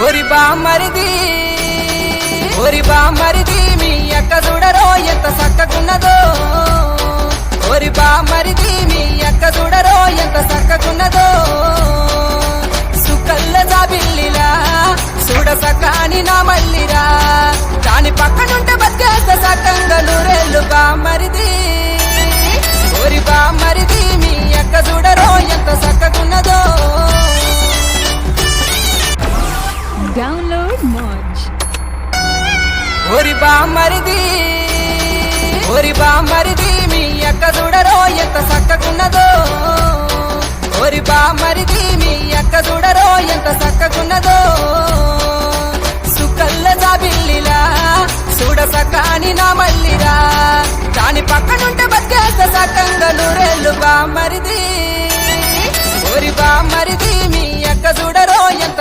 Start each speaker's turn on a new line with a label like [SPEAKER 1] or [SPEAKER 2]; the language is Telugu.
[SPEAKER 1] ఓరి బామ్మరిది మీ అక్క చూడరో ఎంత సక్కగున్నదో ఓరి బామ్మరిది మీ అక్క చూడరో ఎంత సక్కగున్నదో సుకల్ల జాబిల్లిలా చూడ సకాని నా మల్లిరా దాని పక్కనుంటే బతికేస్త సక్కంగా నూరేళ్ళు బామ్మరిది ఓరి బామ్మరిది మీ అక్క చూడరో ఎంత సక్కగున్నదో
[SPEAKER 2] Download Moj.
[SPEAKER 1] ఓరి బామ్మరిది మీ అక్క చూడరో ఎంత సక్కగున్నదో ఓరి బామ్మరిది మీ అక్క చూడరో ఎంత సక్కగున్నదో సుకల్ల జాబిల్లిలా చూడ సకాని నా మల్లిరా దాని పక్కనుంటే బతికేస్త సక్కంగా నూరేళ్ళు బామ్మరిది ఓరి బామ్మరిది మీ అక్క చూడరో ఎంత